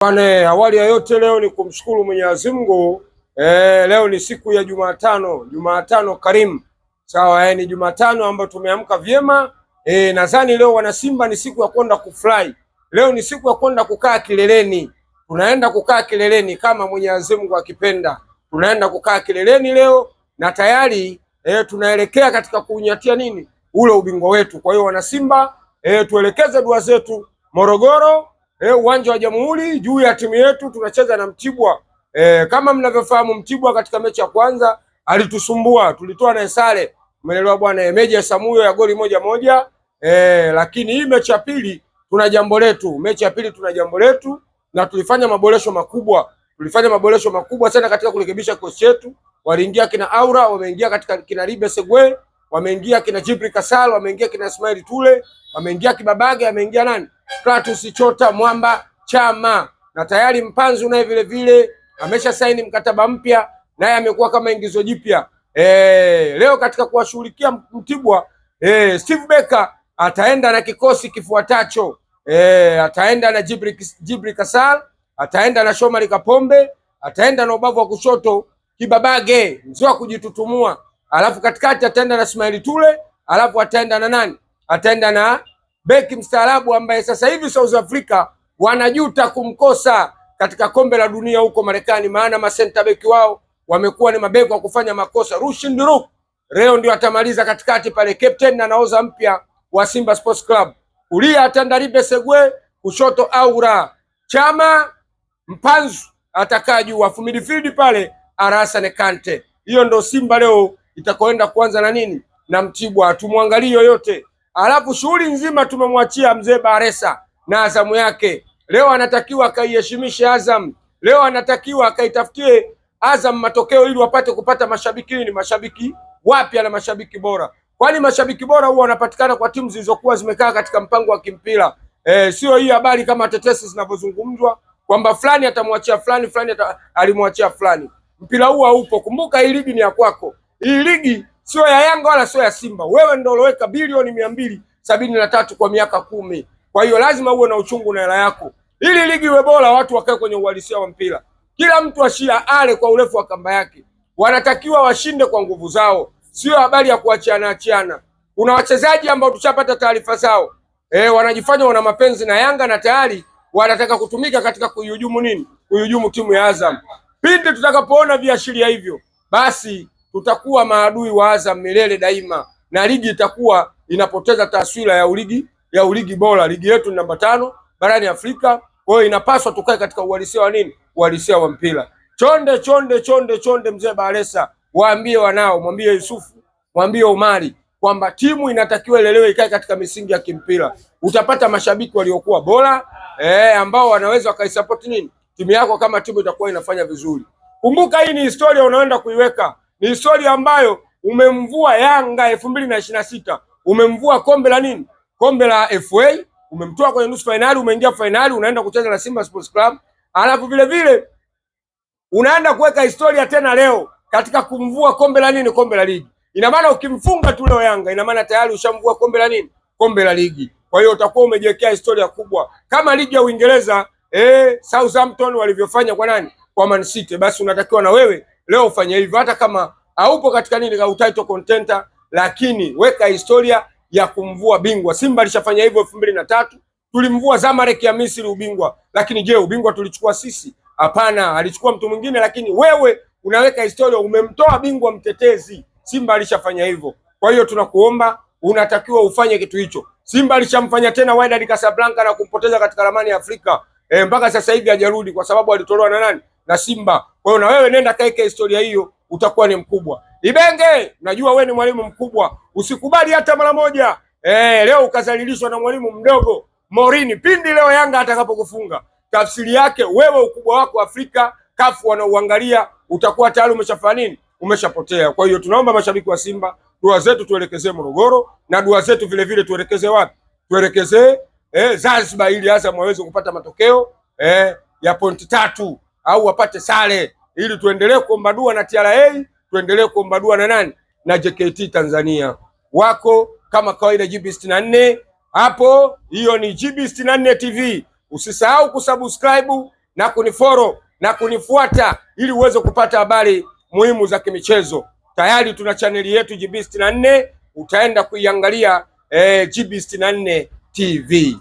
Bwana, awali ya yote leo ni kumshukuru Mwenyezi Mungu. Leo ni siku ya Jumatano karimu. Sawa, ni Jumatano ambayo tumeamka vyema. Nadhani leo wana Simba ni siku ya kwenda kufly. Leo ni siku ya kwenda kukaa kileleni. Tunaenda kukaa kileleni kama Mwenyezi Mungu akipenda. Tunaenda kukaa kileleni leo na tayari tunaelekea katika kunyatia nini? Ule ubingwa wetu. Kwa hiyo wana Simba, tuelekeze dua zetu Morogoro, uwanja wa Jamhuri juu ya timu yetu. Tunacheza na Mtibwa. Kama mnavyofahamu, Mtibwa katika mechi ya kwanza alitusumbua, tulitoa na sare, umeelewa bwana, Meja Samuyo ya goli 1-1. Lakini hii mechi ya pili tuna jambo letu, na tulifanya maboresho makubwa sana katika kurekebisha kosi chetu. Waliingia kina Aura, wameingia katika kina Libe Segwe, wameingia kina Jibri Kasal, wameingia kina Ismail Tule, wameingia Kibabage, wameingia nani? Kratos Chota Mwamba Chama, na tayari Mpanzu naye vile vile amesha saini mkataba mpya, naye amekuwa kama ingizo jipya. Leo katika kuwashughulikia Mtibwa, Steve Becker ataenda na kikosi kifuatacho. Ataenda na Jibri Kasal, ataenda na Shomari Kapombe, ataenda na ubavu wa kushoto Kibabage mzee wa kujitutumua, alafu katikati ataenda na Ismail Tule, alafu ataenda na nani? Ataenda na beki mstaarabu ambaye sasa hivi South Africa wanajuta kumkosa katika kombe la dunia huko Marekani, maana masenta beki wao wamekuwa ni mabeki wa kufanya makosa. Rushin Duruk leo ndio atamaliza katikati pale, captain na naoza mpya wa Simba Sports Club. Kulia atandaribe Segwe, kushoto Aura Chama, Mpanzu atakaa juu, afu midfield pale Arasane Kante. Hiyo ndo Simba leo itakoenda kuanza na nini? Na Mtibwa. Tumwangalie yoyote. Alafu shughuli nzima tumemwachia mzee Baresa na Azamu yake. Leo anatakiwa akaiheshimishe Azam. Leo anatakiwa akaitafutie Azam matokeo ili wapate kupata mashabiki. Ni mashabiki wapya na mashabiki bora. Kwani mashabiki bora huwa wanapatikana kwa timu zilizokuwa zimekaa katika mpango wa kimpira. Sio hii habari kama tetesi zinavyozungumzwa kwamba fulani atamwachia fulani, alimwachia fulani. Mpira huu haupo. Kumbuka hii ligi ni ya kwako. Hii ligi sio ya Yanga wala sio ya Simba. Wewe ndio uloweka bilioni 273 kwa miaka 10. Kwa hiyo lazima uwe na uchungu na hela yako. Ili ligi iwe bora, watu wakae kwenye uhalisia wa mpira. Kila mtu ashia ale kwa urefu wa kamba yake. Wanatakiwa washinde kwa nguvu zao. Sio habari ya kuachiana. Kuna wachezaji ambao tushapata taarifa zao. Wanajifanya wana mapenzi na Yanga na tayari wanataka kutumika katika kuihujumu nini? Kuihujumu timu ya Azam. Pindi tutakapoona viashiria hivyo, basi tutakuwa maadui wa Azam milele daima, na ligi itakuwa inapoteza taswira ya uligi bora. Ligi yetu ni namba 5 barani Afrika. Kwa hiyo inapaswa tukae katika uhalisia wa nini? Uhalisia wa mpira. Chonde mzee Baresa, waambie wanao, mwambie Yusufu, mwambie Omari kwamba timu inatakiwa ilelewe, ikae katika misingi ya kimpira. Utapata mashabiki waliokuwa bora, ambao wanaweza wakaisupport nini? Timu yako kama timu itakuwa inafanya vizuri. Kumbuka hii ni historia unaenda kuiweka. Ni historia ambayo umemvua Yanga 2026. Umemvua kombe la nini? Kombe la FA, umemtoa kwenye nusu finali, umeingia finali, unaenda kucheza na Simba Sports Club. Alafu vile vile unaenda kuweka historia tena leo katika kumvua kombe la nini? Kombe la ligi. Ina maana ukimfunga tu leo Yanga, ina maana tayari ushamvua kombe la nini? Kombe la ligi. Kwa hiyo utakuwa umejiwekea historia kubwa. Kama ligi ya Uingereza, Southampton walivyofanya kwa nani? Kwa Man City. Basi unatakiwa na wewe leo ufanye hivyo, hata kama haupo katika nini, ka title contender, lakini weka historia ya kumvua bingwa. Simba alishafanya hivyo 2003, tulimvua Zamalek ya Misri ubingwa. Lakini je, ubingwa tulichukua sisi? Hapana, alichukua mtu mwingine. Lakini wewe unaweka historia, umemtoa bingwa mtetezi. Simba alishafanya hivyo. Kwa hiyo tunakuomba, unatakiwa ufanye kitu hicho. Simba alishamfanya tena Wydad Casablanca na kumpoteza katika ramani ya Afrika. Mpaka sasa hivi hajarudi kwa sababu alitolewa na nani? Na Simba. Kwa hiyo na wewe nenda kaeke historia hiyo, utakuwa ni mkubwa. Ibenge, najua wewe ni mwalimu mkubwa. Usikubali hata mara moja leo ukazalilishwa na mwalimu mdogo Morini. Pindi leo Yanga atakapokufunga, tafsiri yake wewe ukubwa wako Afrika, kafu wanauangalia, utakuwa tayari umeshafanya nini? Umeshapotea. Kwa hiyo tunaomba mashabiki wa Simba, dua zetu tuelekezee Morogoro, na dua zetu vile vile tuelekezee wapi? Tuelekezee Zanzibar, ili Azam waweze kupata matokeo ya pointi 3 au wapate sare, ili tuendelee kuomba dua na TRA, tuendelee kuomba dua na nani? Na JKT Tanzania. Wako kama kawaida GB64 hapo. Hiyo ni GB64 TV. Usisahau kusubscribe na kunifollow na kunifuata ili uweze kupata habari muhimu za kimichezo. Tayari tuna chaneli yetu GB 64, utaenda kuiangalia GB 64 TV.